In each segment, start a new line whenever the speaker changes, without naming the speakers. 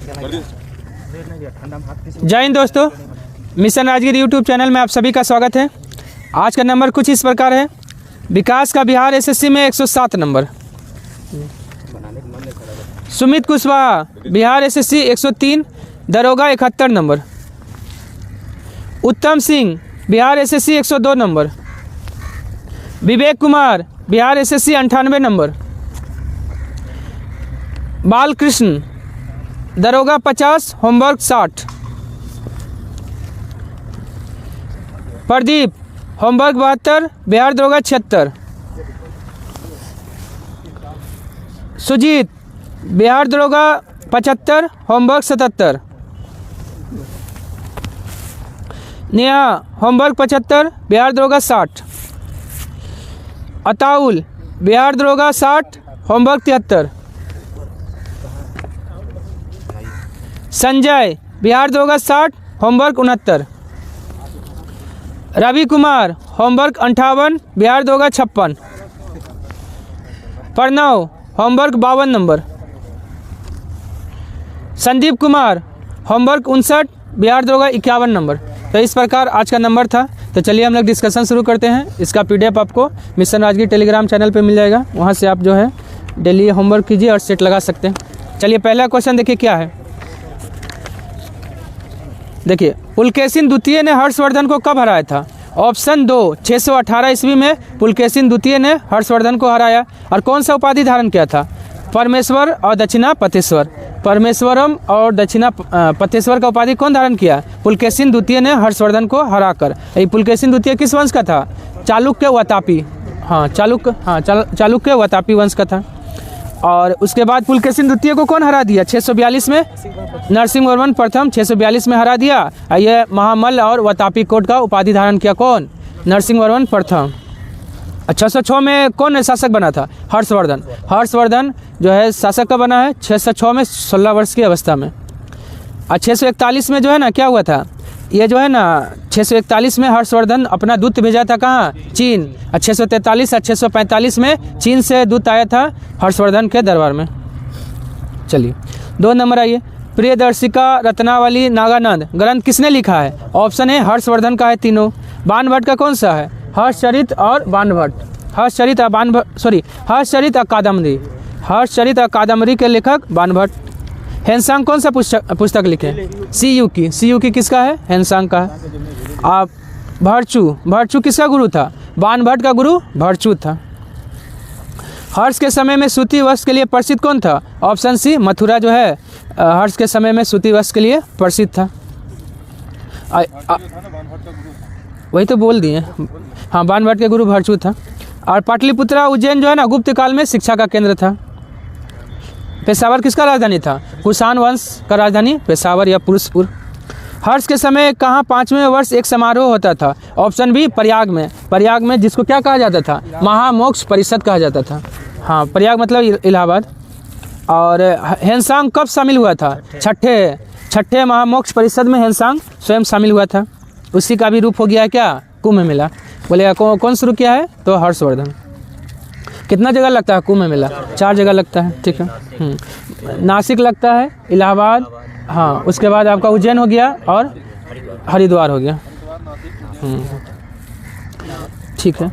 जय हिंद दोस्तों, mission Rajgir YouTube channel में आप सभी का स्वागत है। आज का नंबर कुछ इस प्रकार है। विकास का बिहार एसएससी में 107 नंबर, सुमित कुशवाहा बिहार एसएससी 103, दरोगा 71 नंबर, उत्तम Singh Bihar SSC 102 number, Vivek Kumar Bihar SSC 98 number, Balkrishna दरोगा 50, होमवर्क 60, प्रदीप होमवर्क 72, बिहार दरोगा 76, सुजीत बिहार दरोगा 75, होमवर्क 77, नेहा होमवर्क 75, बिहार दरोगा 60, अताउल बिहार दरोगा 60, होमवर्क 73, संजय बिहार दरोगा 60, होमवर्क 69, रवि कुमार होमवर्क 58, बिहार दरोगा 56, Pranav homework 52 number, Sandeep Kumar homework 59, Bihar दरोगा 51 नंबर। तो इस प्रकार आज का नंबर था। तो चलिए हम लोग डिस्कशन शुरू करते हैं। इसका पीडीएफ आपको मिशन राजगीर टेलीग्राम चैनल पे मिल जाएगा, वहाँ से आप जो है डेली होमवर्क कीजिए और सेट लगा सकते हैं। चलिए पहला क्वेश्चन देखिए क्या है। देखिए, पुलकेशिन द्वितीय ने हर्षवर्धन को कब हराया था? ऑप्शन 2 618 ईस्वी में पुलकेशिन द्वितीय ने हर्षवर्धन को हराया। और कौन सा उपाधि धारण किया था? परमेश्वर और दक्षिणा पथेश्वर। परमेश्वरम और दक्षिणा पथेश्वर का उपाधि कौन धारण किया? पुलकेशिन द्वितीय ने हर्षवर्धन को हराकर। ये पुलकेशिन द्वितीय किस वंश का था? चालुक्य वातापी। चालुक्य वातापी वंश का था। और उसके बाद पुलकेशिन द्वितीय को कौन हरा दिया? 642 में नरसिंहवर्मन प्रथम 642 में हरा दिया। ये महामल्ल और वातापी कोट का उपाधि धारण किया कौन? नरसिंहवर्मन प्रथम। 606 में कौन शासक बना था? हर्षवर्धन। हर्षवर्धन जो है शासक का बना है 606 में 16 वर्ष की अवस्था में। और 641 में जो है ना क्या हुआ था? ये जो है ना 641 में हर्षवर्धन अपना दूत भेजा था कहाँ? चीन। और 643 और 645 में चीन से दूत आया था हर्षवर्धन के दरबार में। चलिए 2 नंबर आइए। प्रियदर्शिका रत्नावली नागानंद ग्रंथ किसने लिखा है? ऑप्शन है हर्षवर्धन का है तीनों। बाणभट्ट का कौन सा है? हर्षचरित और बाणभट्ट। हर्षचरित और कादम्बरी। हर्षचरित और कादम्बरी के लेखक बाणभट्ट। हेनसांग कौन सा पुस्तक लिखे? सीयू की किसका है? हेनसांग का है। आप भर्चु किसका गुरु था? बाणभट्ट का गुरु भर्चु था। हर्ष के समय में सूती वस्त्र के लिए प्रसिद्ध कौन था? ऑप्शन सी मथुरा जो है हर्ष के समय में सूती वस्त्र के लिए प्रसिद्ध था। वही तो बोल दिए। हाँ, बाणभट्ट के गुरु भर्चु था। और पाटलिपुत्रा उज्जैन जो है ना गुप्त काल में शिक्षा का केंद्र था। पेशावर किसका राजधानी था? कुषाण वंश का राजधानी पेशावर या पुरुषपुर। हर्ष के समय कहाँ 5वें वर्ष एक समारोह होता था? ऑप्शन बी प्रयाग में। प्रयाग में जिसको क्या कहा जाता था? महामोक्ष परिषद कहा जाता था। हाँ, प्रयाग मतलब इलाहाबाद। और हेनसांग कब शामिल हुआ था? छठे महामोक्ष परिषद में हेनसांग स्वयं शामिल हुआ था। उसी का भी रूप हो गया है क्या? कुंभ मेला। बोले कौन शुरू किया है? तो हर्षवर्धन। कितना जगह लगता है कुंभ मेला? 4 जगह लगता है। ठीक है, नासिक लगता है, इलाहाबाद, हाँ, उसके बाद आपका उज्जैन हो गया और हरिद्वार हो गया। ठीक है।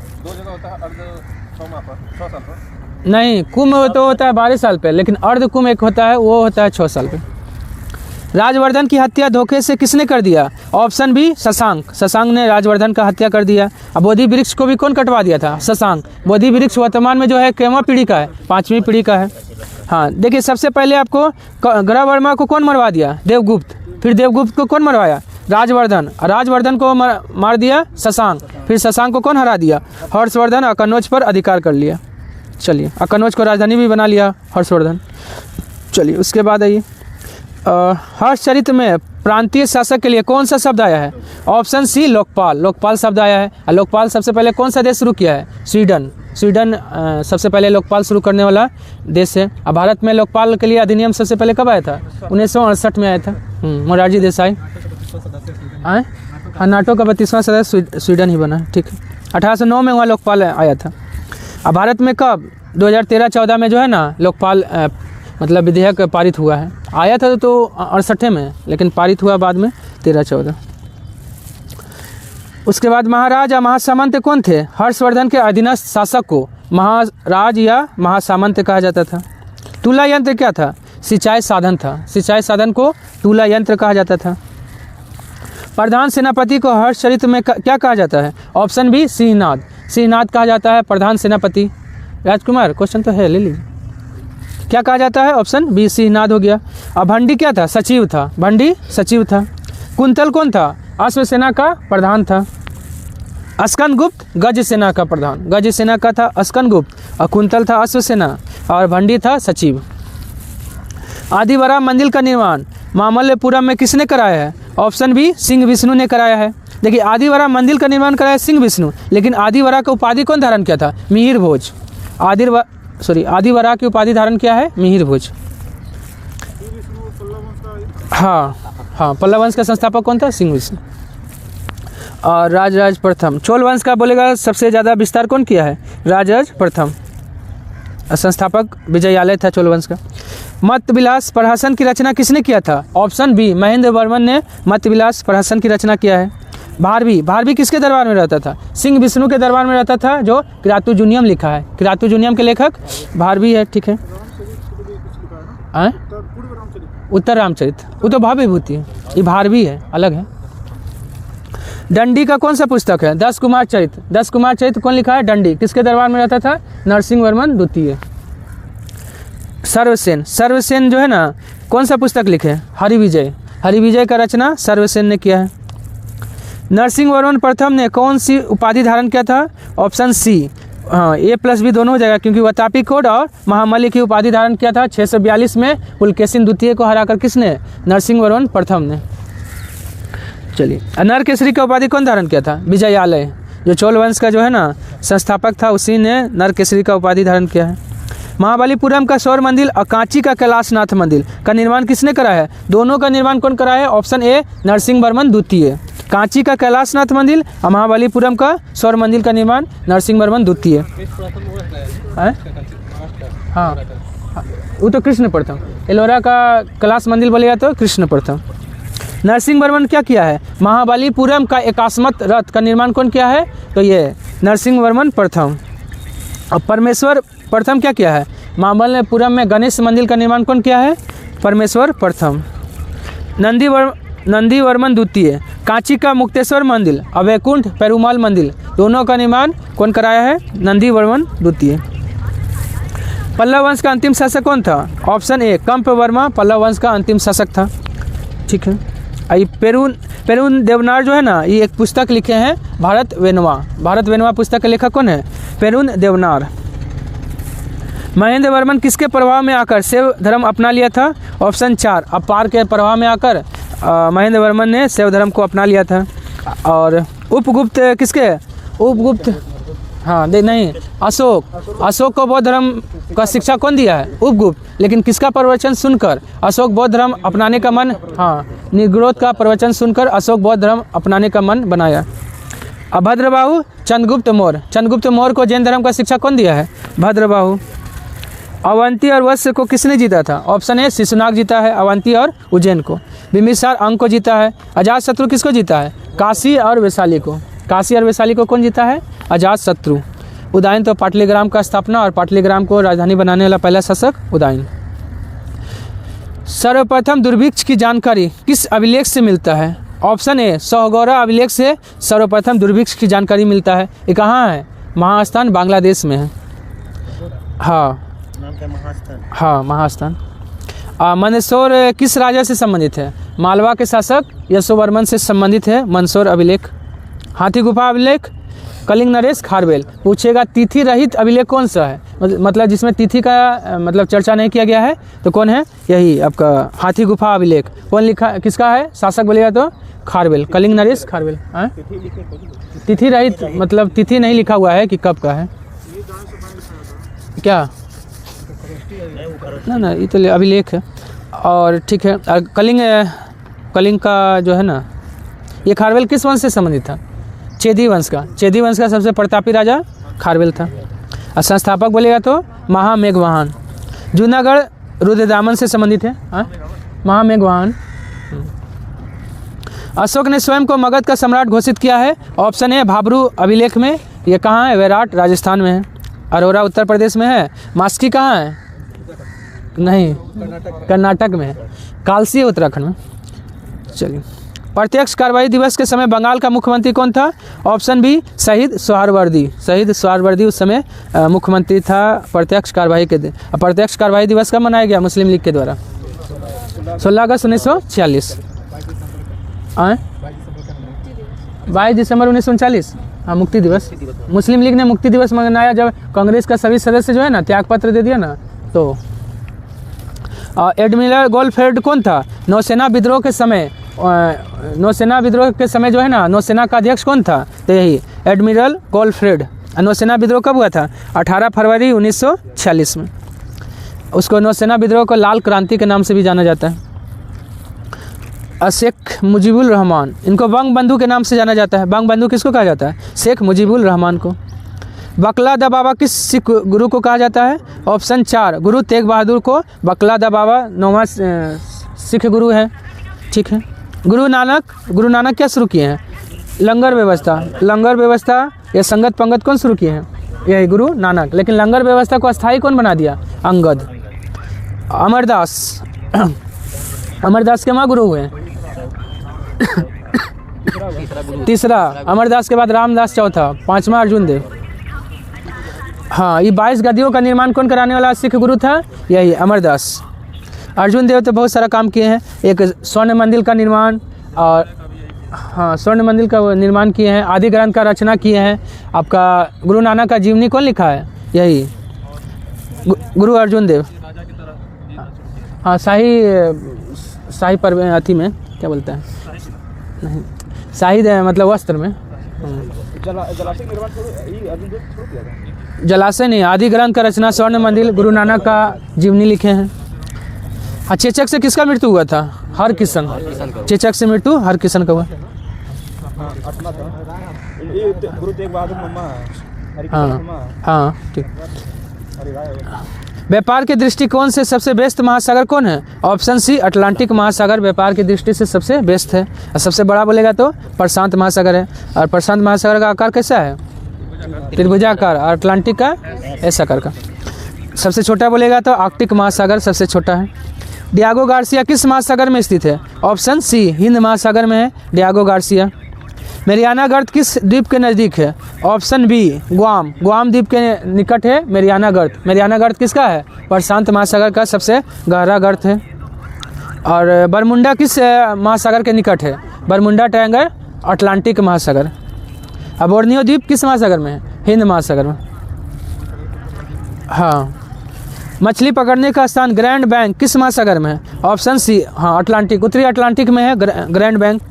नहीं, कुंभ तो होता है 12 साल पे, लेकिन अर्ध कुंभ एक होता है, वो होता है 6 साल पे। राजवर्धन की हत्या धोखे से किसने कर दिया? ऑप्शन बी शशांक ने राजवर्धन का हत्या कर दिया। अब बोधि वृक्ष को भी कौन कटवा दिया था? शशांक। बोधि वृक्ष वर्तमान में जो है केवा पीढ़ी का है? 5वीं पीढ़ी का है। हाँ, देखिए सबसे पहले आपको ग्रहवर्मा को कौन मरवा दिया? देवगुप्त। फिर देवगुप्त को कौन मरवाया? राजवर्धन को मार दिया शशांक। फिर शशांक को कौन हरा दिया? हर्षवर्धन। कन्नौज पर अधिकार कर लिया। चलिए, कन्नौज को राजधानी भी बना लिया हर्षवर्धन। चलिए उसके बाद आइए, हर्षचरित में प्रांतीय शासक के लिए कौन सा शब्द आया है? ऑप्शन सी लोकपाल शब्द आया है। और लोकपाल सबसे पहले कौन सा देश शुरू किया है? स्वीडन सबसे पहले लोकपाल शुरू करने वाला देश है। अब भारत में लोकपाल के लिए अधिनियम सबसे पहले कब आया था? 1968 में आया था, मोरारजी देसाई। हाँ, नाटो का 32वां सदस्य स्वीडन ही बना। ठीक है, 1809 में वहाँ लोकपाल आया था। अब भारत में कब? 2013-14 में जो है ना लोकपाल मतलब विधेयक पारित हुआ है। आया था तो 68 में, लेकिन पारित हुआ बाद में 13-14। उसके बाद महाराज या महासामंत कौन थे? हर्षवर्धन के अधीनस्थ शासक को महाराज या महासामंत कहा जाता था। तुला यंत्र क्या था? सिंचाई साधन था। सिंचाई साधन को तुला यंत्र कहा जाता था। प्रधान सेनापति को हर्ष चरित्र में क्या कहा जाता है? Option B सिंहनाद। सिंहनाद कहा जाता है प्रधान सेनापति। राजकुमार क्वेश्चन तो है, ले लीजिए। क्या कहा जाता है? ऑप्शन बी सिंहनाद हो गया। अब भंडी क्या था? सचिव था। भंडी सचिव था। कुंतल कौन था? अश्व सेना का प्रधान था। अस्कंदगुप्त गज सेना का प्रधान। गज सेना का था अस्कंदगुप्त और कुंतल था अश्व सेना और भंडी था सचिव। आदिवरा मंदिर का निर्माण मामल्लपुरम में किसने कराया है? ऑप्शन बी सिंह विष्णु ने कराया है। देखिए आदिवरा मंदिर का निर्माण कराया सिंह विष्णु, लेकिन आदिवरा का उपाधि कौन धारण किया था? मिहिर भोज। आदिवरा की उपाधि धारण किया है मिहिर भोज। हाँ, पल्लव वंश का संस्थापक कौन था? सिंह विष्णु। और राजराज प्रथम। चोल वंश का बोलेगा सबसे ज़्यादा विस्तार कौन किया है? राजराज प्रथम। संस्थापक विजयालय था चोल वंश का। मत विलास प्रहसन की रचना किसने किया था? ऑप्शन बी महेंद्र वर्मन ने मत विलास प्रहसन की रचना किया है। भारवी किसके दरबार में रहता था? सिंह विष्णु के दरबार में रहता था, जो किरातुजुनियम लिखा है। किरातुजुनियम के लेखक भारवी है। ठीक है। उत्तर रामचरित वो तो भाव विभूति है, ये भारवी है, अलग है। दंडी का कौन सा पुस्तक है? 10 कुमार चरित्र। 10 कुमार चरित्र कौन लिखा है? दंडी। किसके दरबार में रहता था? नरसिंह वर्मन द्वितीय। सर्वसेन जो है ना, कौन सा पुस्तक लिखे? हरिविजय। हरिविजय का रचना सर्वसेन ने किया है। नरसिंह वर्मन प्रथम ने कौन सी उपाधि धारण किया था? Option C. हाँ, A+B दोनों हो जाएगा, क्योंकि वतापी कोड और महामल्ल की उपाधि धारण किया था 642 में पुलकेशिन द्वितीय को हराकर। किसने? नरसिंह वर्मन प्रथम ने। चलिए, नरकेसरी का उपाधि कौन धारण किया था? विजयालय। जो चोल वंश का जो है ना संस्थापक था, उसी ने नरकेसरी का उपाधि धारण किया है। महाबलीपुरम का सौर मंदिर और कांची का कैलाशनाथ मंदिर का निर्माण किसने कराया है? दोनों का निर्माण कौन कराया है? ऑप्शन ए नरसिंह वर्मन द्वितीय। कांची का कैलाशनाथ मंदिर और महाबलीपुरम का सौर मंदिर का निर्माण नरसिंह वर्मन द्वितीय। हाँ, वो तो कृष्ण प्रथम। एलोरा का कैलाश मंदिर बोलेगा तो कृष्ण प्रथम। नरसिंह वर्मन क्या किया है? महाबलीपुरम का 81 रथ का निर्माण कौन किया है? तो ये नरसिंह वर्मन प्रथम। और परमेश्वर प्रथम क्या किया है? महाबलीपुरम में गणेश मंदिर का निर्माण कौन किया है? परमेश्वर प्रथम। नंदी वर्मन द्वितीय। कांची का मुक्तेश्वर मंदिर और वैकुंठ पेरुमाल मंदिर दोनों का निर्माण कौन कराया है? नंदी वर्मन द्वितीय। पल्लव वंश का अंतिम शासक कौन था? ऑप्शन ए कंप वर्मा पल्लव वंश का अंतिम शासक था। ठीक है। ये पेरुन देवनार जो है ना, ये एक पुस्तक लिखे हैं भारत वेनवा पुस्तक के लेखक कौन है? पेरुन देवनार। महेंद्र वर्मन किसके प्रभाव में आकर शैव धर्म अपना लिया था? ऑप्शन 4 अपार के प्रभाव में आकर महेंद्र वर्मन ने शैव धर्म को अपना लिया था। और उपगुप्त किसके? उपगुप्त हाँ नहीं, अशोक को बौद्ध धर्म का शिक्षा कौन दिया है? उपगुप्त। लेकिन किसका प्रवचन सुनकर अशोक बौद्ध धर्म अपनाने का मन, हाँ निर्ग्रोध का प्रवचन सुनकर अशोक बौद्ध धर्म अपनाने का मन बनाया। भद्रबाहु चंद्रगुप्त मौर्य को जैन धर्म का शिक्षा कौन दिया है? भद्रबाहु। अवंती और वत्स को किसने जीता था? ऑप्शन ए शिशुनाग जीता है अवंती और उज्जैन को। बिंबिसार अंक को जीता है। अजातशत्रु किसको जीता है? काशी और वैशाली को कौन जीता है? अजातशत्रु। उदयन तो पाटलीग्राम का स्थापना और पाटलीग्राम को राजधानी बनाने वाला पहला शासक उदयन। सर्वप्रथम दुर्भिक्ष की जानकारी किस अभिलेख से मिलता है? ऑप्शन ए सोहगौरा अभिलेख से सर्वप्रथम दुर्भिक्ष की जानकारी मिलता है। ये कहाँ है? महास्थान बांग्लादेश में है। हाँ, महास्थान। मंदसौर किस राजा से संबंधित है? मालवा के शासक यशोवर्मन से संबंधित है मंदसौर अभिलेख। हाथी गुफा अभिलेख कलिंग नरेश खारवेल। पूछेगा तिथि रहित अभिलेख कौन सा है? मतलब जिसमें तिथि का मतलब चर्चा नहीं किया गया है, तो कौन है? यही आपका हाथी गुफा अभिलेख। कौन लिखा, किसका है? शासक बोलेगा तो खारवेल, कलिंग नरेश खारवेल। तिथि रहित मतलब तिथि नहीं लिखा हुआ है कि कब का है क्या? ना ये तो अभिलेख है। और ठीक है, कलिंग का जो है ना, ये खारवेल किस वंश से संबंधित था? चेदी वंश का सबसे प्रतापी राजा खारवेल था। और संस्थापक बोलेगा तो महामेघवाहन। जूनागढ़ रुद्रदामन से संबंधित है। हाँ, महामेघवाहन। अशोक ने स्वयं को मगध का सम्राट घोषित किया है। ऑप्शन ए भाब्रू अभिलेख में, ये कहाँ है? वैराट राजस्थान में है। अरोरा उत्तर प्रदेश में है। मास्की कहाँ है? नहीं, कर्नाटक में है। कालसी उत्तराखंड में। चलिए, प्रत्यक्ष कार्रवाई दिवस के समय बंगाल का मुख्यमंत्री कौन था? ऑप्शन बी शहीद सोहरावर्दी। शहीद सोहरावर्दी उस समय मुख्यमंत्री था प्रत्यक्ष कार्रवाई के दिन। प्रत्यक्ष कार्रवाई दिवस कब मनाया गया मुस्लिम लीग के द्वारा? 16 अगस्त 1946। 22 दिसंबर 1939। हाँ, मुक्ति दिवस। मुस्लिम लीग ने मुक्ति दिवस मनाया जब कांग्रेस का सभी सदस्य जो है ना त्यागपत्र दे दिया ना। तो एडमिरल गोल्डफील्ड कौन था? नौसेना विद्रोह के समय, नौसेना विद्रोह के समय जो है ना नौसेना का अध्यक्ष कौन था? तो यही एडमिरल गोल्डफील्ड। नौसेना विद्रोह कब हुआ था? 18 फरवरी 1946 में। उसको नौसेना विद्रोह को लाल क्रांति के नाम से भी जाना जाता है। शेख मुजीबुर रहमान, इनको बंग बंधु के नाम से जाना जाता है। बंग बंधु किसको कहा जाता है? शेख मुजीबुर रहमान को। बकला दा बाबा किस सिख गुरु को कहा जाता है? ऑप्शन 4 गुरु तेग बहादुर को बकला दा बाबा 9वां सिख गुरु है। ठीक है। गुरु नानक क्या शुरू किए हैं? लंगर व्यवस्था। लंगर व्यवस्था या संगत पंगत कौन शुरू किए हैं? यही गुरु नानक। लेकिन लंगर व्यवस्था को अस्थायी कौन बना दिया? अंगद। अमरदास, अमरदास के माँ गुरु हुए हैं। तीसरा अमरदास के बाद रामदास चौथा, 5वां अर्जुन देव। हाँ, ये 22 गद्दियों का निर्माण कौन कराने वाला सिख गुरु था? यही अमरदास। अर्जुन देव तो बहुत सारा काम किए हैं। एक स्वर्ण मंदिर का निर्माण, और हाँ स्वर्ण मंदिर का निर्माण किए हैं। आदि ग्रंथ का रचना किए हैं। आपका गुरु नानक का जीवनी कौन लिखा है? यही गुरु अर्जुन देव। हाँ, शाही पर अथी में क्या बोलते हैं? नहीं, शाही मतलब वस्त्र में। जलाशय नहीं, आदि ग्रंथ का रचना, स्वर्ण मंदिर, गुरु नानक का जीवनी लिखे हैं। हाँ, चेचक से किसका मृत्यु हुआ था? हरकिशन। चेचक से मृत्यु हरकिशन का हुआ। हाँ, ठीक। व्यापार के दृष्टिकोण से सबसे व्यस्त महासागर कौन है? ऑप्शन सी अटलांटिक महासागर व्यापार की दृष्टि से सबसे व्यस्त है। और सबसे बड़ा बोलेगा तो प्रशांत महासागर है। और प्रशांत महासागर का आकार कैसा है? त्रिभुजाकार। और अटलांटिक का ऐसा आकार का। सबसे छोटा बोलेगा तो आर्कटिक महासागर सबसे छोटा है। डियागो गार्सिया किस महासागर में स्थित है? ऑप्शन सी हिंद महासागर में है डियागो गार्सिया। मेरियाना गर्त किस द्वीप के नज़दीक है? Option B Guam. गुआम द्वीप के निकट है मेरियाना गर्त। मेरियाना गर्त किसका है? प्रशांत महासागर का सबसे गहरा गर्त है। और बरमुंडा किस महासागर के निकट है? बरमुंडा ट्रायंगल अटलांटिक महासागर। अब बोर्नियो द्वीप किस महासागर में है? हिंद महासागर में। हाँ, मछली पकड़ने का स्थान ग्रैंड बैंक किस महासागर में है? ऑप्शन सी हाँ अटलांटिक, उत्तरी अटलांटिक में है ग्रैंड बैंक।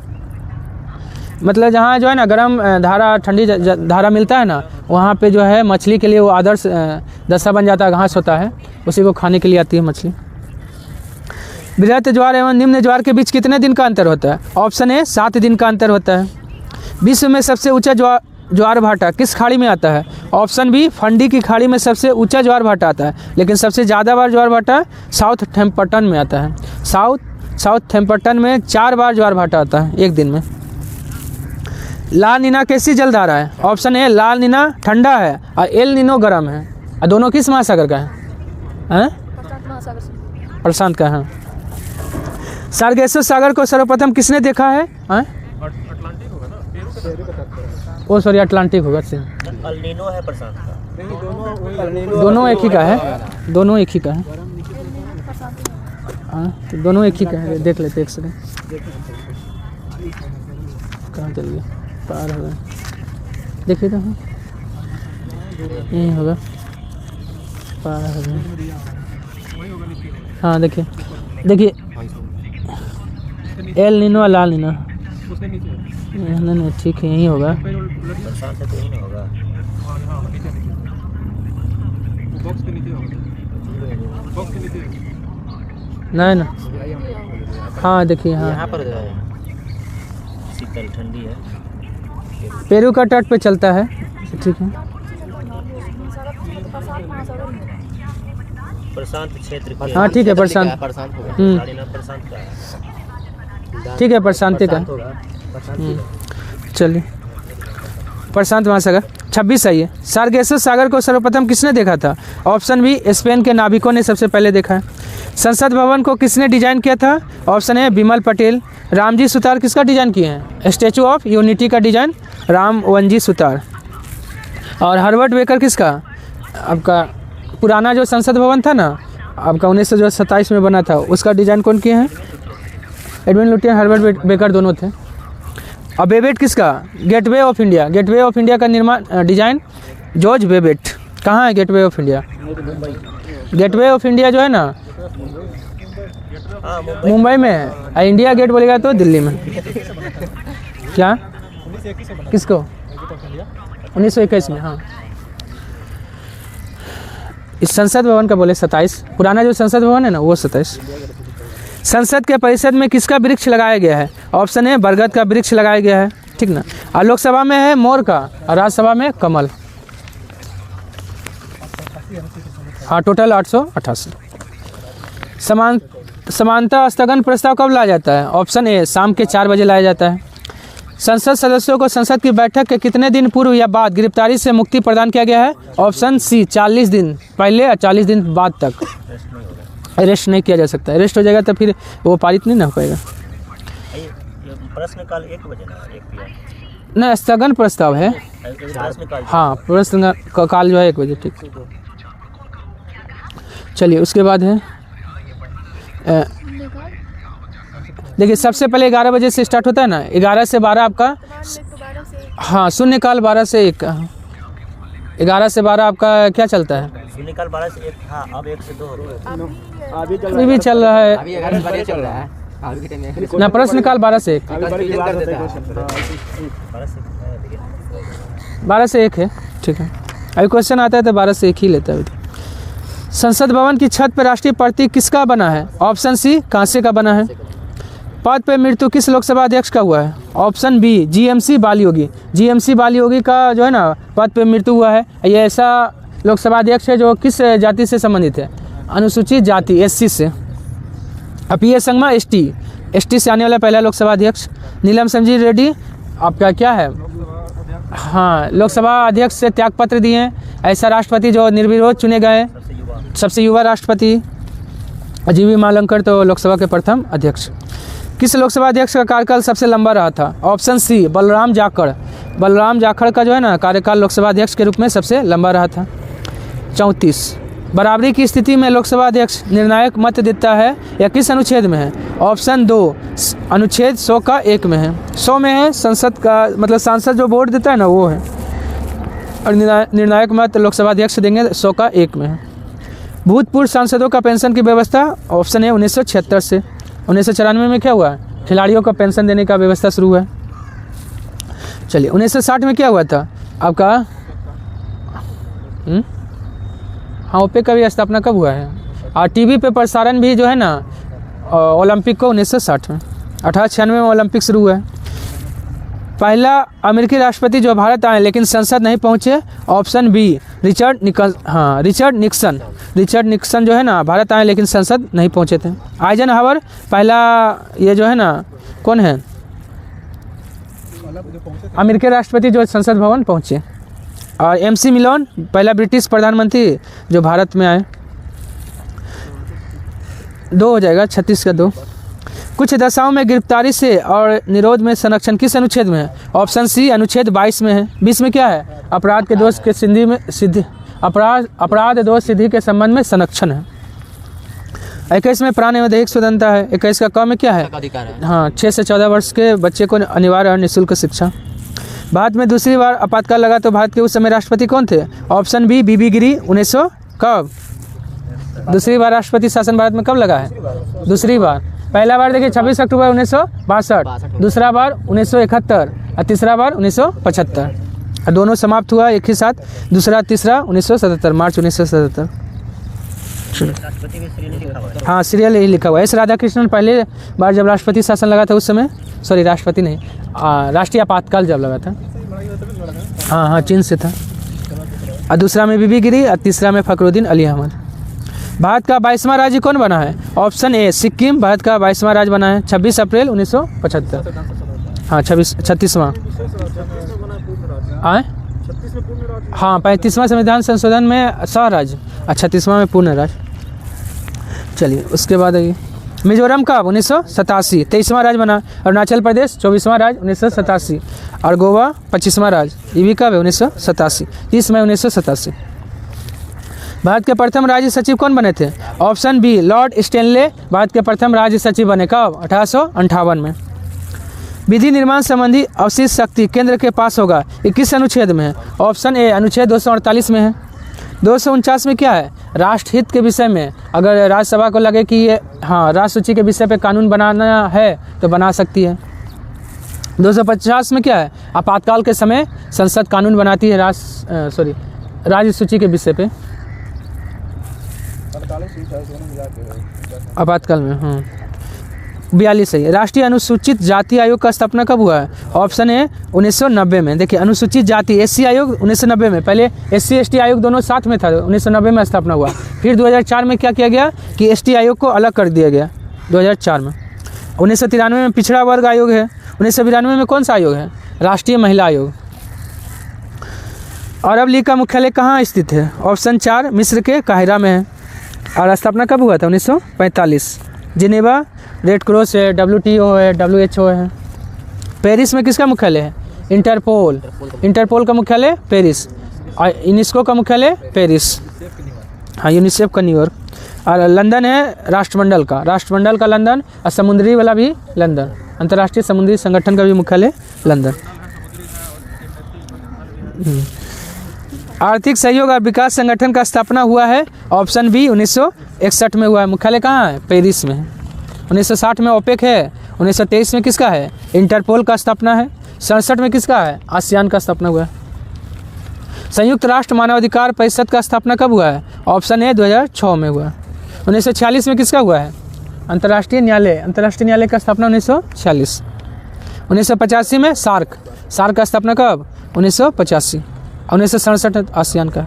मतलब जहाँ जो है ना गर्म धारा, ठंडी धारा मिलता है ना, वहाँ पे जो है मछली के लिए वो आदर्श दशा बन जाता है। घास होता है, उसी को खाने के लिए आती है मछली। बृहत ज्वार एवं निम्न ज्वार के बीच कितने दिन का अंतर होता है? ऑप्शन ए 7 दिन का अंतर होता है। विश्व में सबसे ऊंचा ज्वार भाटा किस खाड़ी में आता है? ऑप्शन बी फंडी की खाड़ी में सबसे ऊंचा ज्वार भाटा आता है। लेकिन सबसे ज़्यादा बार ज्वार भाटा साउथ थैम्पटन में आता है। साउथ थैम्पटन में 4 बार ज्वार भाटा आता है एक दिन में। लाल नीना कैसी जलधारा है? ऑप्शन ए लाल नीना ठंडा है और एल नीनो गर्म है। और दोनों किस महासागर का है? प्रशांत का है। सार्गेसो सागर को सर्वप्रथम किसने देखा है? अटलांटिक होगा ना, ओ सॉरी अटलांटिक होगा। अल नीनो है प्रशांत का। दोनों एक ही का है। दोनों एक ही का है। हाँ, तो दोनों एक ही का है। देख लेते एक सेकंड। कहाँ चल गया? पार हो गया। देखिए तो यही होगा। पार हो गया। हाँ देखिए एल नीनो लाल नीनो। नहीं ठीक है, यही होगा। नहीं ना, हाँ देखिए, हाँ यहाँ पर शीतल ठंडी है। पेरू का तट पे चलता है। ठीक है।
प्रशांत क्षेत्र
हाँ ठीक है, प्रशांत। ठीक है, प्रशांत का। चलिए, प्रशांत महासागर 26 सही है। सार्गेसस सागर को सर्वप्रथम किसने देखा था? ऑप्शन बी, स्पेन के नाविकों ने सबसे पहले देखा है। संसद भवन को किसने डिजाइन किया था? Option A, Bimal Patel. रामजी सुतार किसका डिजाइन किए हैं? स्टैचू ऑफ यूनिटी का डिजाइन रामवनजी सुतार। और हार्वर्ड बेकर किसका? आपका पुराना जो संसद भवन था ना, आपका 1927 में बना था, उसका डिजाइन कौन किए हैं? एडविन लुटियन, हार्वर्ड बेकर दोनों थे। और बेबेट किसका? Gateway of India. Gateway of India का निर्माण डिजाइन जॉर्ज बेबेट। कहाँ है gateway of India? Gateway of India जो है ना, मुंबई में है। और इंडिया गेट बोलेगा तो दिल्ली में। क्या? किसको? 1921 में। हाँ, इस संसद भवन का बोले 27। पुराना जो संसद भवन है ना, वो 27। संसद के परिषद में किसका वृक्ष लगाया गया है? ऑप्शन ए, बरगद का वृक्ष लगाया गया है, ठीक ना। और लोकसभा में है मोर का, और राज्यसभा में कमल। हाँ, टोटल 888। समानता स्थगन प्रस्ताव कब लाया जाता है? ऑप्शन ए, शाम के 4 बजे लाया जाता है। संसद सदस्यों को संसद की बैठक के कितने दिन पूर्व या बाद गिरफ्तारी से मुक्ति प्रदान किया गया है? ऑप्शन सी, 40 दिन पहले या 40 दिन बाद तक अरेस्ट नहीं किया जा सकता। अरेस्ट हो जाएगा तो फिर वो पारित नहीं ना हो पाएगा।
प्रश्नकाल 1 बजे ना, 1 PM
ना, स्थगन प्रस्ताव है। हाँ, प्रश्नकाल जो है 1 बजे, ठीक। चलिए, उसके बाद है देखिए, सबसे पहले 11 बजे से स्टार्ट होता है ना, 11 से 12 आपका। हाँ, शून्यकाल 12 से 1। 11 से 12 आपका क्या चलता है?
शून्यकाल 12 से 1। हाँ, अब 1 से 2 हो रहा है।
अभी भी चल रहा है।
अभी 11 बजे चल रहा है
ना, प्रश्नकाल 12 से 1। 12 से 1 है, ठीक है। अभी क्वेश्चन आता है तो 12 से 1 ही लेता है। संसद भवन की छत पर राष्ट्रीय प्रतीक किसका बना है? ऑप्शन सी, कांसे का बना है। पद पर मृत्यु किस लोकसभा अध्यक्ष का हुआ है? Option B, GMC Balayogi. GMC Balayogi का जो है ना, पद पर मृत्यु हुआ है। ये ऐसा लोकसभा अध्यक्ष है जो किस जाति से संबंधित है? अनुसूचित जाति, SC से। अब पी एस संगमा ST से आने वाला पहला लोकसभा अध्यक्ष। नीलम संजीव रेड्डी आपका क्या है? हाँ, लोकसभा अध्यक्ष से त्यागपत्र दिए हैं। ऐसा राष्ट्रपति जो निर्विरोध चुने गए, सबसे युवा राष्ट्रपति। जीवी मालंकर तो लोकसभा के प्रथम अध्यक्ष। किस लोकसभा अध्यक्ष का कार्यकाल सबसे लंबा रहा था? Option C, Balram Jakhar. बलराम जाखड़ का जो है ना, कार्यकाल लोकसभा अध्यक्ष के रूप में सबसे लंबा रहा था। 34। बराबरी की स्थिति में लोकसभा अध्यक्ष निर्णायक मत देता है या किस अनुच्छेद में है? ऑप्शन 2, अनुच्छेद 100 का 1 में है। 100 में है संसद का, मतलब सांसद जो वोट देता है ना, वो है। और निर्णायक मत लोकसभा अध्यक्ष देंगे 100 का 1 में है। भूतपूर्व सांसदों का पेंशन की व्यवस्था? ऑप्शन है 1976 से। 1994 में क्या हुआ? खिलाड़ियों को पेंशन देने का व्यवस्था शुरू हुआ। चलिए, 1960 में क्या हुआ था आपका? हाँ, ओपेक का भी स्थापना कब हुआ है? और टीवी पे प्रसारण भी जो है ना, ओलंपिक को 1960 में। 1896 में ओलंपिक शुरू हुआ है। पहला अमेरिकी राष्ट्रपति जो भारत आए लेकिन संसद नहीं पहुंचे? Option B, Richard Nixon. Richard Nixon जो है ना, भारत आए लेकिन संसद नहीं पहुंचे थे। आइजनहावर पहला, ये जो है ना, कौन है? अमेरिकी राष्ट्रपति जो संसद भवन पहुंचे। और MC मिलोन पहला ब्रिटिश प्रधानमंत्री जो भारत में आए। 2 हो जाएगा, 36 का 2। कुछ दशाओं में गिरफ्तारी से और निरोध में संरक्षण किस अनुच्छेद में है? ऑप्शन सी, अनुच्छेद 22 में है। 20 में क्या है? अपराध के दोष के अपराध दोष सिद्धि के संबंध में संरक्षण है। 21 में प्राण एवं दैहिक स्वतंत्रता है। 21 का क में क्या है? हाँ, 6 से 14 वर्ष के बच्चे को अनिवार्य और निःशुल्क शिक्षा। भारत में दूसरी बार आपातकाल लगा तो भारत के उस समय राष्ट्रपति कौन थे? ऑप्शन बी, BB गिरी। 1900 कब? दूसरी बार राष्ट्रपति शासन भारत में कब लगा है? दूसरी बार। पहला बार देखिए 26 अक्टूबर 1962, दूसरा बार 1971 और तीसरा बार 1975। और दोनों समाप्त हुआ एक ही साथ, दूसरा तीसरा 1977, मार्च 1977। हाँ, सीरियल यही लिखा हुआ है। S राधाकृष्णन पहले बार जब राष्ट्रपति शासन लगा था उस समय, सॉरी राष्ट्रपति नहीं, राष्ट्रीय आपातकाल जब लगा था, हाँ, चीन से था। और दूसरा में BB गिरी और तीसरा में फखरुद्दीन अली अहमद। भारत का 22वां राज्य कौन बना है? ऑप्शन ए सिक्किम भारत का 22वां राज्य बना है 26 अप्रैल 1975। हाँ 36वां। आए हाँ 35वां संविधान संशोधन में सह राज्य, 36वां में पूर्ण राज्य। चलिए उसके बाद आइए, मिजोरम कब? 1987 23वां राज्य बना। अरुणाचल प्रदेश 24वां राज्य 1987 और गोवा 25वां राज्य, ये भी कब है? 1987 30 मई 1987। भारत के प्रथम राज्य सचिव कौन बने थे? Option B Lord Stanley Bharat के प्रथम राज्य सचिव बने। कब? 1858 में। विधि निर्माण संबंधी अवशिष्ट शक्ति केंद्र के पास होगा, ये किस अनुच्छेद में है? ऑप्शन ए अनुच्छेद 248 में है। 249 में क्या है? राष्ट्रहित के विषय में अगर राज्यसभा को लगे कि ये राष्ट्र सूची के विषय पे कानून बनाना है तो बना सकती है। 250 में क्या है? आपातकाल के समय संसद कानून बनाती है राज्य सूची के विषय पे आपातकाल में। 42 है। राष्ट्रीय अनुसूचित जाति आयोग का स्थापना कब हुआ है? ऑप्शन ए 1990 में। देखिए अनुसूचित जाति एससी आयोग 1990 में, पहले एससी एसटी आयोग दोनों साथ में था, 1990 में स्थापना हुआ। फिर 2004 में क्या किया गया कि एसटी आयोग को अलग कर दिया गया 2004 में। 1993 में पिछड़ा वर्ग आयोग है। 1992 में कौन सा आयोग है? राष्ट्रीय महिला आयोग। अरब लीग का मुख्यालय कहाँ स्थित है? ऑप्शन 4 मिस्र के काहिरा में है। और स्थापना कब हुआ था? 1945। जिनेवा रेड क्रॉस है, WTO है, WHO है। पेरिस में किसका मुख्यालय है? इंटरपोल का मुख्यालय पेरिस और यूनेस्को का मुख्यालय पेरिस। हाँ यूनिसेफ का न्यूयॉर्क। और लंदन है राष्ट्रमंडल का लंदन और समुद्री वाला भी लंदन, अंतर्राष्ट्रीय समुद्री संगठन का भी मुख्यालय लंदन। आर्थिक सहयोग और विकास संगठन का स्थापना हुआ है। ऑप्शन बी 1961 में हुआ है। मुख्यालय कहाँ है? पेरिस में है। 1960 में ओपेक है। 1923 में किसका है? इंटरपोल का स्थापना है। 67 में किसका है? आसियान का स्थापना हुआ है। संयुक्त राष्ट्र मानवाधिकार परिषद का स्थापना कब हुआ है? ऑप्शन ए 2006 में हुआ है। 1946 में किसका हुआ है? अंतर्राष्ट्रीय न्यायालय का स्थापना 1946। 1985 में सार्क का स्थापना कब? 1985। 1967 आसियान का।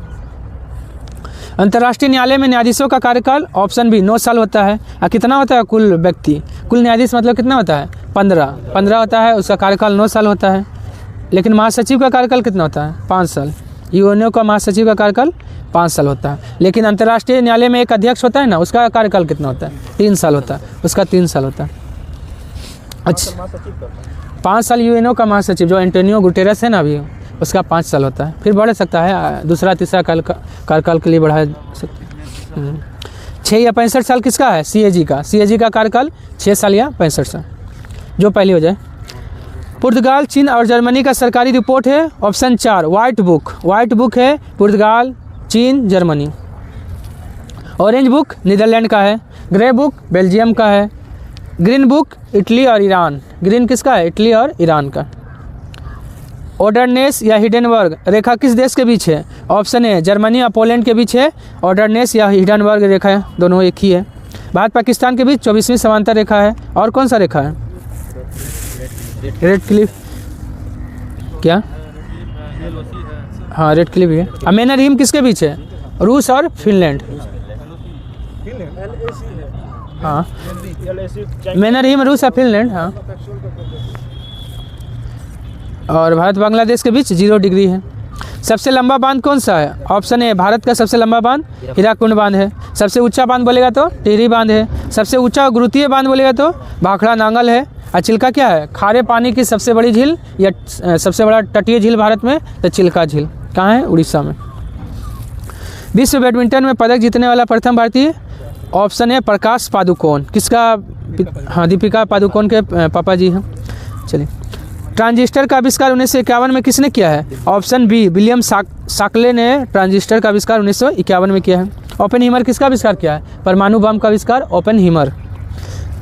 अंतर्राष्ट्रीय न्यायालय में न्यायाधीशों का कार्यकाल ऑप्शन बी 9 साल होता है। और कितना होता है कुल व्यक्ति? कुल न्यायाधीश मतलब कितना होता है? 15 होता है। उसका कार्यकाल 9 साल होता है। लेकिन महासचिव का कार्यकाल कितना होता है? 5 साल। यूएनओ का महासचिव का कार्यकाल 5 साल होता है। लेकिन अंतर्राष्ट्रीय न्यायालय में एक अध्यक्ष होता है ना, उसका कार्यकाल कितना होता है? 3 साल होता है। उसका 3 साल होता है। अच्छा 5 साल यूएनओ का महासचिव जो एंटोनियो गुटेरेस है ना अभी, उसका 5 साल होता है। फिर बढ़ सकता है, दूसरा तीसरा कार्यकाल के लिए बढ़ा सकते हैं। 6 या 65 साल किसका है? सीएजी का कार्यकाल 6 साल या 65 साल, जो पहले हो जाए। पुर्तगाल, चीन और जर्मनी का सरकारी रिपोर्ट है। ऑप्शन 4 व्हाइट बुक है पुर्तगाल, चीन, जर्मनी। ऑरेंज बुक नीदरलैंड का है। ग्रे बुक बेल्जियम का है। ग्रीन बुक इटली और ईरान। ग्रीन किसका है? इटली और ईरान का। ऑर्डरनेस या हिडनबर्ग रेखा किस देश के बीच है? ऑप्शन ए जर्मनी और पोलैंड के बीच है ऑर्डरनेस या हिडनबर्ग रेखा है, दोनों एक ही है। भारत पाकिस्तान के बीच 24वीं समांतर रेखा है। और कौन सा रेखा है? Red Cliff. क्या? हाँ रेड क्लिफ है। अमेनर हिम किसके बीच है? रूस और फिनलैंड। हाँ मेनर हिम रूस और फिनलैंड। हाँ और भारत बांग्लादेश के बीच 0 डिग्री है। सबसे लंबा बांध कौन सा है? ऑप्शन ए भारत का सबसे लंबा बांध हीराकुंड बांध है। सबसे ऊंचा बांध बोलेगा तो टिहरी बांध है। सबसे ऊंचा गुरुतीय बांध बोलेगा तो भाखड़ा नांगल है। और चिल्का क्या है? खारे पानी की सबसे बड़ी झील या सबसे बड़ा तटीय झील भारत में तो चिल्का झील कहाँ है? उड़ीसा में। विश्व बैडमिंटन में पदक जीतने वाला प्रथम भारतीय? ऑप्शन है प्रकाश पादुकोण। किसका? हाँ दीपिका पादुकोण के पापा जी हैं। चलिए ट्रांजिस्टर का आविष्कार 1951 में किसने किया है? ऑप्शन बी विलियम शाक्ले ने ट्रांजिस्टर का आविष्कार 1951 में किया है। ओपेनहीमर किसका आविष्कार किया है? परमाणु बम का आविष्कार ओपेनहीमर।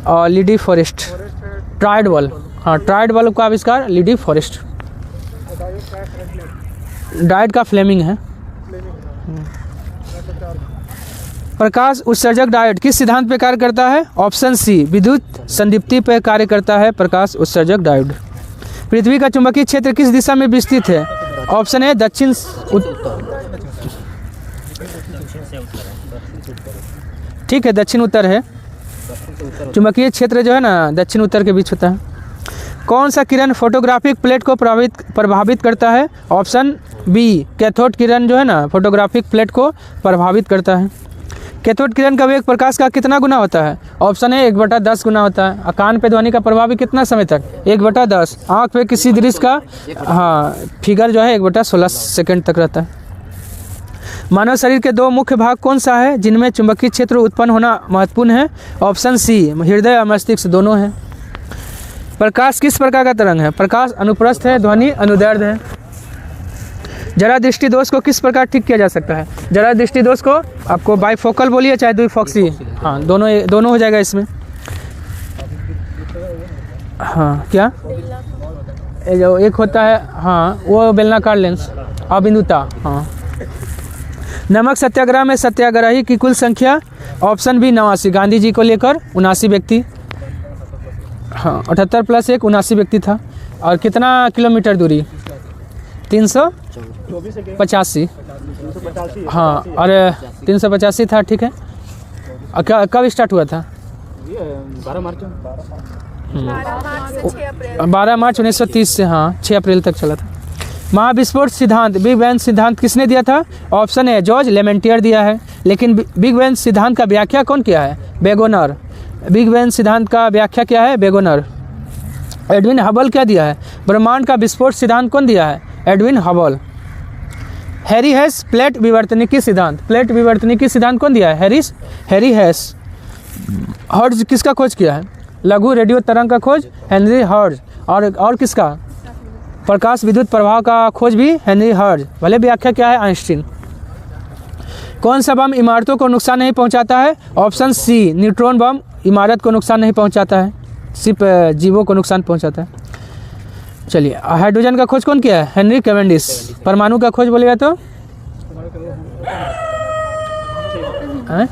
और लिडी फॉरेस्ट ट्रायड बल्ब का आविष्कार लिडी फॉरेस्ट। डायट का फ्लेमिंग है। प्रकाश उत्सर्जक डायोड किस सिद्धांत पर कार्य करता है? ऑप्शन सी विद्युत संदीप्ति पर कार्य करता है प्रकाश उत्सर्जक डायोड। पृथ्वी का चुंबकीय क्षेत्र किस दिशा में विस्तृत है? ऑप्शन है दक्षिण ठीक है, दक्षिण उत्तर है। चुंबकीय क्षेत्र जो है ना दक्षिण उत्तर के बीच होता है। कौन सा किरण फोटोग्राफिक प्लेट को प्रभावित करता है? ऑप्शन बी कैथोड किरण जो है ना फोटोग्राफिक प्लेट को प्रभावित करता है। कैथोड किरण का वेग प्रकाश का कितना गुना होता है? ऑप्शन है 1/10 गुना होता है। कान पे ध्वनि का प्रभाव कितना समय तक? 1/10। आँख पे किसी दृश्य का फिगर जो है 1/16 सेकंड तक रहता है। मानव शरीर के 2 मुख्य भाग कौन सा है जिनमें चुंबकीय क्षेत्र उत्पन्न होना महत्वपूर्ण है? ऑप्शन सी हृदय और मस्तिष्क दोनों हैं। प्रकाश किस प्रकार का तरंग है? प्रकाश अनुप्रस्थ है, ध्वनि अनुदैर्घ्य है। जरा दृष्टि दोष को किस प्रकार ठीक किया जा सकता है? जरा दृष्टि दोष को आपको बाइफोकल बोलिए चाहे द्विफोक्सी, हाँ दोनों हो जाएगा इसमें। हाँ क्या ये जो एक होता है हाँ वो बेलनाकार लेंस, अबिंदुता। हाँ नमक सत्याग्रह में सत्याग्रही की कुल संख्या? Option B 89। गांधी जी को लेकर 79 व्यक्ति, हाँ 78 + 1 79 व्यक्ति था। और कितना किलोमीटर दूरी? 385। हाँ और 385 था, ठीक है। और कब स्टार्ट हुआ था? 12 मार्च 1930 से हाँ 6 अप्रैल तक चला था। महाविस्फोट सिद्धांत बिग बैंग सिद्धांत किसने दिया था? ऑप्शन है जॉर्ज लेमेंटियर दिया है। लेकिन बिग बैंग सिद्धांत का व्याख्या कौन किया है? बेगोनर। बिग बैंग सिद्धांत का व्याख्या क्या है? बेगोनर। एडविन हबल क्या दिया है? ब्रह्मांड का विस्फोट सिद्धांत कौन दिया है? Edwin Hubble. Harry Hess plate विवर्तनिकी सिद्धांत, प्लेट विवर्तनिकी सिद्धांत कौन दिया है? हैरी हेस। हर्ट्ज किसका खोज किया है? लघु रेडियो तरंग का खोज हेनरी हर्ट्ज। और किसका? प्रकाश विद्युत प्रवाह का खोज भी हेनरी हर्ट्ज। भले व्याख्या क्या है? आइंस्टीन। कौन सा बम इमारतों को नुकसान नहीं पहुंचाता है? ऑप्शन सी न्यूट्रॉन बम इमारत को नुकसान नहीं पहुंचाता है, सिर्फ जीवों को नुकसान पहुंचाता है। चलिए हाइड्रोजन का खोज कौन किया है? Henry Cavendish. परमाणु का खोज बोलेगा तो हाँ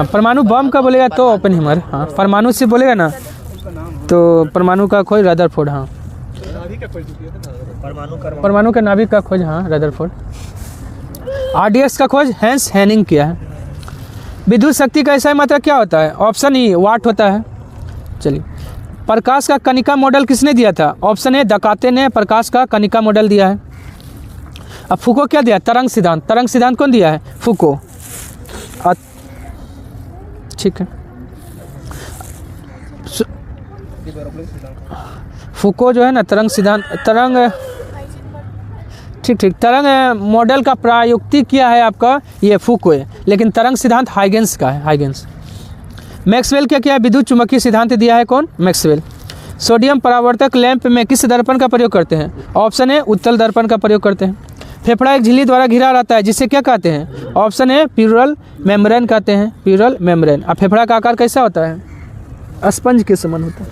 परमाणु बम का बोलेगा तो ओपेनहाइमर। हाँ परमाणु से बोलेगा ना तो परमाणु का खोज रदरफोर्ड। हाँ परमाणु के नाभिक का खोज हाँ रदरफोर्ड। RDS का खोज हैंस हैनिंग किया है। विद्युत शक्ति का ऐसा मात्रा क्या होता है? ऑप्शन ई वाट होता है। चलिए प्रकाश का कणिका मॉडल किसने दिया था? ऑप्शन ए दकाते ने प्रकाश का कणिका मॉडल दिया है। अब फूको क्या दिया? तरंग सिद्धांत। तरंग सिद्धांत कौन दिया है? फूको। ठीक है फूको जो है ना तरंग सिद्धांत तरंग ठीक तरंग मॉडल का प्रायुक्तिक किया है आपका ये फूको है, लेकिन तरंग सिद्धांत हाइगेंस का है, हाइगेंस। मैक्सवेल क्या विद्युत चुंबकीय सिद्धांत दिया है? कौन? मैक्सवेल। सोडियम परावर्तक लैंप में किस दर्पण का प्रयोग करते हैं? ऑप्शन है उत्तल दर्पण का प्रयोग करते हैं। फेफड़ा एक झिल्ली द्वारा घिरा रहता है जिसे क्या कहते हैं? ऑप्शन है प्यूरल मेम्ब्रेन कहते हैं, प्यूरल मेम्ब्रेन। अब फेफड़ा का आकार कैसा होता है? स्पंज के समान होता है।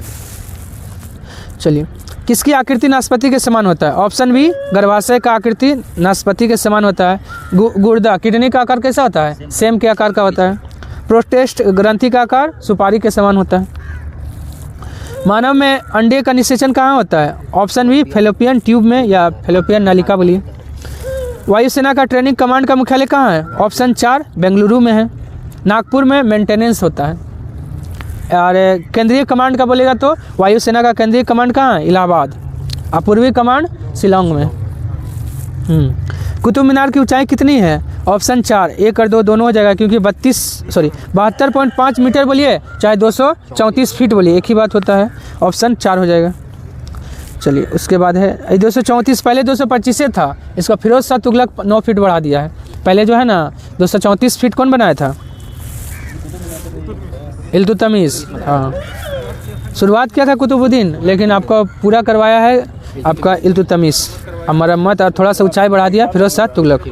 चलिए किसकी आकृति नाशपाती के समान होता है? ऑप्शन बी गर्भाशय का आकृति नाशपाती के समान होता है। गुर्दा किडनी का आकार कैसा होता है? सेम के आकार का होता है। प्रोस्टेट ग्रंथि का आकार सुपारी के समान होता है। मानव में अंडे का निषेचन कहाँ होता है? ऑप्शन बी फैलोपियन ट्यूब में या फैलोपियन नलिका बोलिए। वायुसेना का ट्रेनिंग कमांड का मुख्यालय कहाँ है? ऑप्शन 4 बेंगलुरु में है। नागपुर में मेंटेनेंस होता है। और केंद्रीय कमांड का बोलेगा तो वायुसेना का केंद्रीय कमांड कहाँ है? इलाहाबाद। और पूर्वी कमांड शिलोंग में। कुतुब मीनार की ऊंचाई कितनी है? ऑप्शन 4 1 और 2 दोनों हो जाएगा क्योंकि 72.5 मीटर बोलिए चाहे 234 फीट बोलिए एक ही बात होता है। ऑप्शन 4 हो जाएगा। चलिए उसके बाद है 234, पहले 225 था, इसका फिरोज शाह तुगलक 9 फीट बढ़ा दिया है। पहले जो है ना 234 फीट कौन बनाया था? इल्तुतमिश। हाँ शुरुआत किया था कुतुबुद्दीन, लेकिन आपको पूरा करवाया है आपका इल्तुतमिश। मरम्मत और थोड़ा सा ऊंचाई बढ़ा दिया फिरोज शाह तुगलक।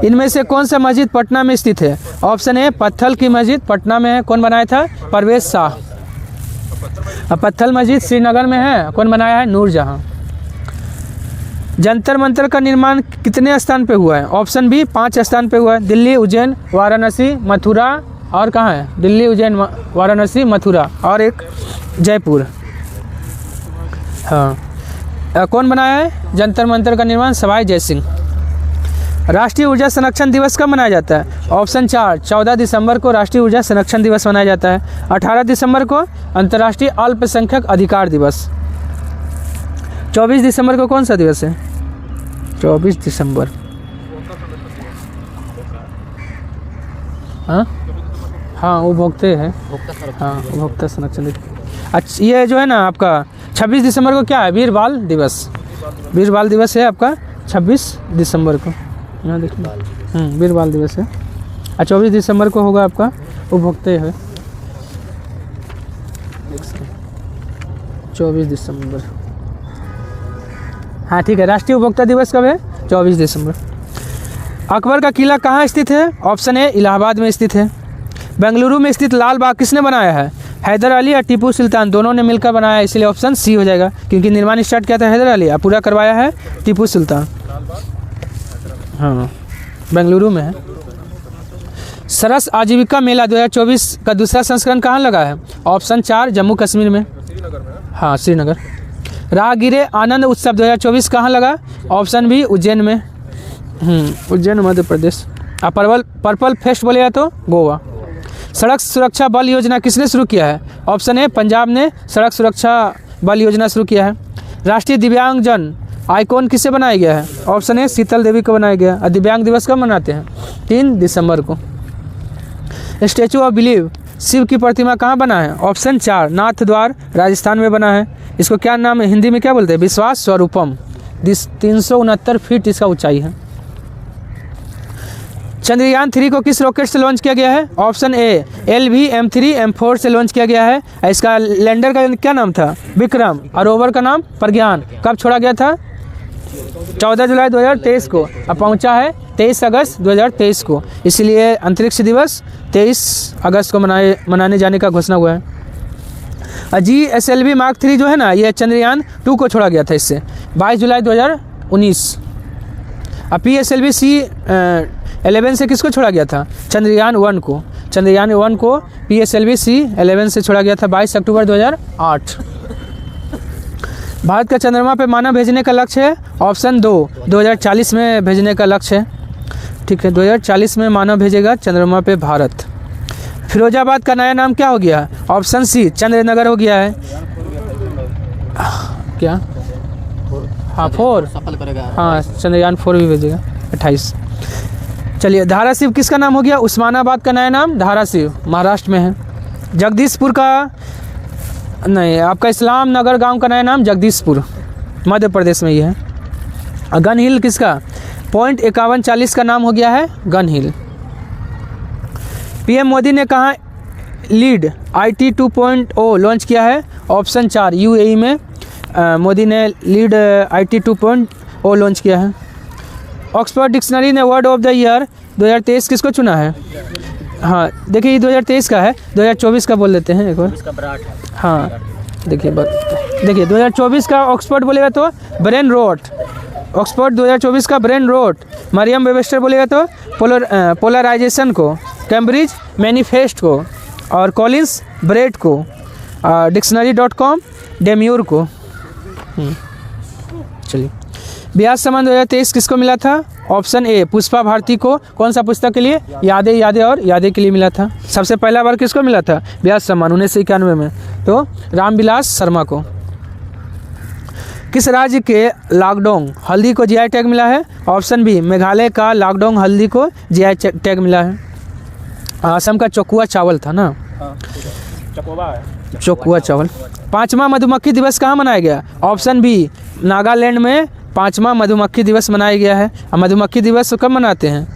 इनमें से कौन सा मस्जिद पटना में स्थित है? ऑप्शन ए पत्थल की मस्जिद पटना में है, कौन बनाया था? परवेज शाह। पत्थल मस्जिद श्रीनगर में है, कौन बनाया है? नूरजहां। जंतर मंतर का निर्माण कितने स्थान पे हुआ है? ऑप्शन बी 5 स्थान पे हुआ है। दिल्ली, उज्जैन, वाराणसी, मथुरा और कहाँ है? दिल्ली, उज्जैन, वाराणसी, मथुरा और एक जयपुर। हाँ कौन बनाया है जंतर मंतर का निर्माण? सवाई जयसिंह। राष्ट्रीय ऊर्जा संरक्षण दिवस कब मनाया जाता है? ऑप्शन 4 14 दिसंबर को राष्ट्रीय ऊर्जा संरक्षण दिवस मनाया जाता है। 18 दिसंबर को अंतर्राष्ट्रीय अल्पसंख्यक अधिकार दिवस। 24 दिसंबर को कौन सा दिवस है? 24 दिसंबर हाँ उपभोक्ता है, हाँ उपभोक्ता संरक्षण दिवस। अच्छा ये जो है ना आपका 26 दिसंबर को क्या है? वीर बाल दिवस। वीर बाल दिवस है आपका 26 दिसंबर को, यहाँ देखिए वीर बाल दिवस है। और 24 दिसंबर को होगा आपका उपभोक्ता है, 24 दिसंबर। हाँ ठीक है, राष्ट्रीय उपभोक्ता दिवस कब है? 24 दिसंबर। अकबर का किला कहाँ स्थित है? ऑप्शन ए इलाहाबाद में स्थित है। बेंगलुरु में स्थित लाल बाग किसने बनाया है? हैदर अली या टीपू सुल्तान, दोनों ने मिलकर बनाया है, इसलिए ऑप्शन सी हो जाएगा, क्योंकि निर्माण स्टार्ट किया था हैदर अली और पूरा करवाया है टीपू सुल्तान। हाँ बेंगलुरु में है। सरस आजीविका मेला 2024 का दूसरा संस्करण कहाँ लगा है? ऑप्शन 4 जम्मू कश्मीर में, हाँ श्रीनगर। राहगिरे आनंद उत्सव 2024 कहाँ लगा? ऑप्शन बी उज्जैन में, उज्जैन मध्य प्रदेश। और पर्पल फेस्ट बोलेगा तो गोवा। सड़क सुरक्षा बल योजना किसने शुरू किया है? ऑप्शन ए पंजाब ने सड़क सुरक्षा बल योजना शुरू किया है। राष्ट्रीय दिव्यांगजन आइकॉन किसे बनाया गया है? ऑप्शन ए शीतल देवी को बनाया गया। और दिव्यांग दिवस कब मनाते हैं? 3 दिसंबर को। स्टैचू ऑफ बिलीव शिव की प्रतिमा कहाँ बना है? ऑप्शन 4 नाथ द्वार राजस्थान में बना है। इसको क्या नाम है हिंदी में क्या बोलते हैं? विश्वास स्वरूपम। 369 फीट इसका ऊंचाई है। चंद्रयान 3 को किस रॉकेट से लॉन्च किया गया है? ऑप्शन ए LV-M3 M4 से लॉन्च किया गया है। इसका लैंडर का क्या नाम था? विक्रम। और रोवर का नाम प्रज्ञान। कब छोड़ा गया था? 14 जुलाई 2023 को। अब पहुंचा है 23 अगस्त 2023 को, इसलिए अंतरिक्ष दिवस 23 अगस्त को मनाने जाने का घोषणा हुआ है। GSLV Mark 3 जो है ना, ये चंद्रयान 2 को छोड़ा गया था इससे 22 जुलाई 2019। अब PSLV C11 से किसको छोड़ा गया था? चंद्रयान 1 को। चंद्रयान 1 को PSLV C11 से छोड़ा गया था 22 अक्टूबर 2008। भारत का चंद्रमा पे मानव भेजने का लक्ष्य है? ऑप्शन 2 2040 में भेजने का लक्ष्य है। ठीक है, 2040 में मानव भेजेगा चंद्रमा पे भारत। फिरोजाबाद का नया नाम क्या हो गया? ऑप्शन सी चंद्रनगर हो गया है। क्या? हाँ 4 सफल करेगा। हाँ चंद्रयान 4 भी भेजेगा 28। चलिए, धाराशिव किसका नाम हो गया? उस्मानाबाद का नया नाम धाराशिव महाराष्ट्र में है। जगदीशपुर का नहीं, आपका इस्लाम नगर गांव का नया नाम जगदीशपुर मध्य प्रदेश में ही है। गन हिल किसका? पॉइंट 5140 का नाम हो गया है गन हिल। PM मोदी ने कहाँ लीड IT 2.0 लॉन्च किया है? ऑप्शन 4 UAE में मोदी ने लीड IT 2.0 लॉन्च किया है। ऑक्सफोर्ड डिक्शनरी ने वर्ड ऑफ द ईयर 2023 किसको चुना है? हाँ देखिए, ये 2023 का है, 2024 का बोल देते हैं एक बार। हाँ देखिए 2024 का ऑक्सफोर्ड बोलेगा तो ब्रेन रोट। ऑक्सफोर्ड 2024 का ब्रेन रोट। मरियम वेबस्टर बोलेगा तो पोलराइजेशन को। कैम्ब्रिज मैनिफेस्ट को। और कॉलिंस ब्रेड को। डिक्शनरी.com डेम्यूर को। चलिए, ब्याज सम्मान 2023 किसको मिला था? ऑप्शन ए पुष्पा भारती को। कौन सा पुस्तक के लिए? यादें यादें और यादें के लिए मिला था। सबसे पहला बार किसको मिला था ब्याज सम्मान? 1991 में, तो रामविलास शर्मा को। किस राज्य के लाकडोंग हल्दी को GI टैग मिला है? ऑप्शन बी मेघालय का लाकडोंग हल्दी को GI टैग मिला है। असम का चोकुआ चावल था ना, चोकुआ चावल। 5वां मधुमक्खी दिवस कहाँ मनाया गया? ऑप्शन बी नागालैंड में 5वां मधुमक्खी दिवस मनाया गया है। और मधुमक्खी दिवस कब मनाते हैं?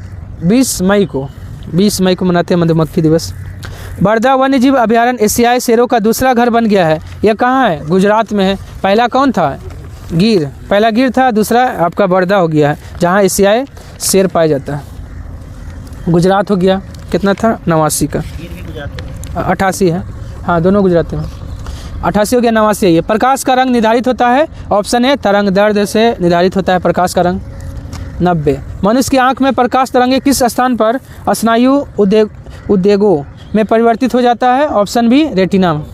20 मई को। 20 मई को मनाते हैं मधुमक्खी दिवस। बर्दा वन्य जीव अभयारण्य एशियाई शेरों का दूसरा घर बन गया है। यह कहाँ है? गुजरात में है। पहला कौन था? गिर। पहला गिर था, दूसरा आपका बर्दा हो गया है, जहाँ एशियाई शेर पाया जाता है। गुजरात हो गया। कितना था? 89 का। 88 है। हाँ दोनों गुजरात में। 88 हो गया, 89 है ये। प्रकाश का रंग निर्धारित होता है? ऑप्शन ए तरंग दैर्ध्य से निर्धारित होता है प्रकाश का रंग। 90। मनुष्य की आंख में प्रकाश तरंगे किस स्थान पर स्नायु उद्वेगों में परिवर्तित हो जाता है? ऑप्शन बी रेटिना में।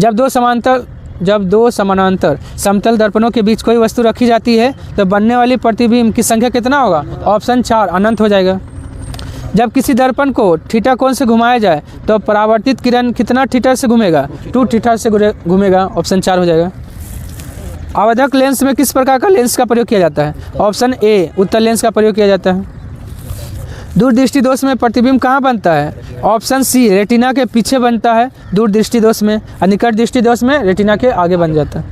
जब दो समांतर जब दो समानांतर समतल दर्पणों के बीच कोई वस्तु रखी जाती है तो बनने वाली प्रतिबिंब की संख्या कितना होगा? ऑप्शन 4 अनंत हो जाएगा। जब किसी दर्पण को थीटा कोण से घुमाया जाए तो परावर्तित किरण कितना थीटा से घूमेगा? 2 थीटा से घूमेगा। ऑप्शन 4 हो जाएगा। आवर्धक लेंस में किस प्रकार का लेंस का प्रयोग किया जाता है? ऑप्शन ए उत्तल लेंस का प्रयोग किया जाता है। दूरदृष्टि दोष में प्रतिबिंब कहाँ बनता है? ऑप्शन सी रेटिना के पीछे बनता है दूरदृष्टि दोष में, और निकट दृष्टि दोष में रेटिना के आगे बन जाता है।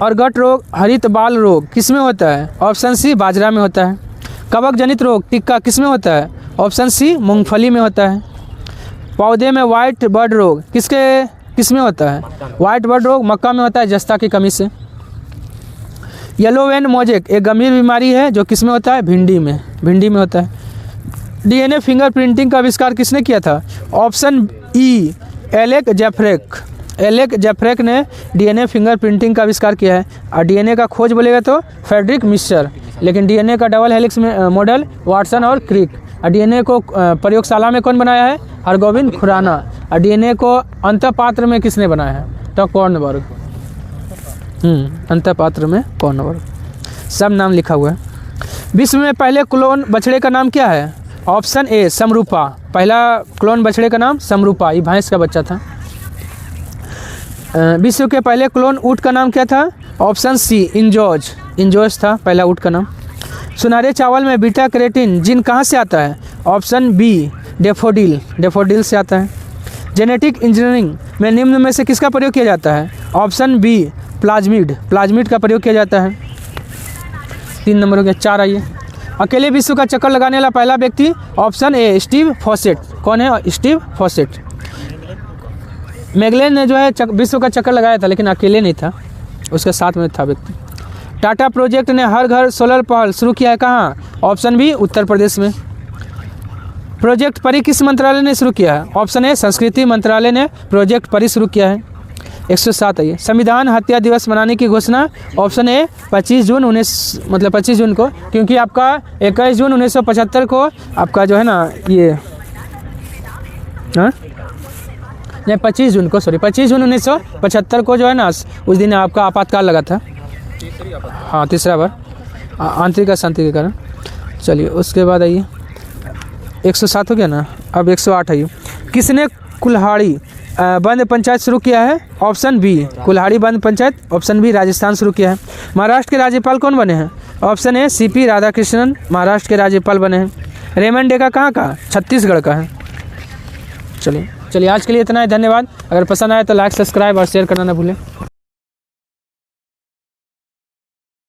और गट रोग हरित बाल रोग किस में होता है? ऑप्शन सी बाजरा में होता है। कवक जनित रोग टिक्का किस में होता है? ऑप्शन सी मूंगफली में होता है। पौधे में वाइट बर्ड रोग किस में होता है? वाइट बर्ड रोग मक्का में होता है जस्ता की कमी से। येलो वेन मोजेक एक गंभीर बीमारी है जो किस में होता है? भिंडी में होता है। डीएनए फिंगरप्रिंटिंग का आविष्कार किसने किया था? ऑप्शन ई एलेक जेफ्रेक ने डीएनए फिंगरप्रिंटिंग का आविष्कार किया है। और डीएनए का खोज बोलेगा तो फ्रेडरिक मिक्सचर, लेकिन डीएनए का डबल हेलिक्स मॉडल वाटसन और क्रिक। और डीएनए को प्रयोगशाला में कौन बनाया है? हरगोविंद खुराना। और डीएनए को अंतःपात्र में किसने बनाया है? तो कॉर्नबर्ग। अंतःपात्र में कॉर्नबर्ग। सब नाम लिखा हुआ है। विश्व में पहले क्लोन बछड़े का नाम क्या है? Option A Samrupa. पहला क्लोन बछड़े का नाम समरूपा, ये भैंस का बच्चा था। विश्व के पहले क्लोन ऊँट का नाम क्या था? ऑप्शन सी इंजोज था पहला ऊँट का नाम। सुनहरे चावल में बीटा कैरोटीन जीन कहाँ से आता है? ऑप्शन बी डेफोडिल से आता है। जेनेटिक इंजीनियरिंग में निम्न में से किसका प्रयोग किया जाता है? ऑप्शन बी प्लाज्मिड का प्रयोग किया जाता है। 3 नंबर हो गया। 4 आइए। अकेले विश्व का चक्कर लगाने वाला पहला व्यक्ति? Option A Steve faucet. कौन है? Steve faucet. मैगलेन ने जो है विश्व का चक्कर लगाया था, लेकिन अकेले नहीं था, उसके साथ में था व्यक्ति। टाटा प्रोजेक्ट ने हर घर सोलर पहल शुरू किया है कहाँ? ऑप्शन बी उत्तर प्रदेश में। प्रोजेक्ट परी किस मंत्रालय ने शुरू किया है? ऑप्शन ए संस्कृति मंत्रालय ने प्रोजेक्ट परी शुरू किया है। 107 आइए। संविधान हत्या दिवस मनाने की घोषणा? ऑप्शन ए 25 जून को, क्योंकि आपका 21 जून 1975 को आपका जो है ना ये नहीं 25 जून 1975 को जो है ना उस दिन आपका आपातकाल लगा था। हाँ, तीसरा बार आंतरिक अशांति के कारण। चलिए उसके बाद आइए 107 हो गया ना, अब 108 आइए। किसने कुल्हाड़ी बंद पंचायत शुरू किया है? ऑप्शन बी कुल्हाड़ी बंद पंचायत। ऑप्शन बी राजस्थान शुरू किया है। महाराष्ट्र के राज्यपाल कौन बने हैं? Option A CP Radhakrishnan Maharashtra के राज्यपाल बने हैं। रेमन डेका कहाँ का? छत्तीसगढ़ का है। चलिए आज के लिए इतना ही। धन्यवाद। अगर पसंद आए तो लाइक सब्सक्राइब और शेयर करना ना भूलें।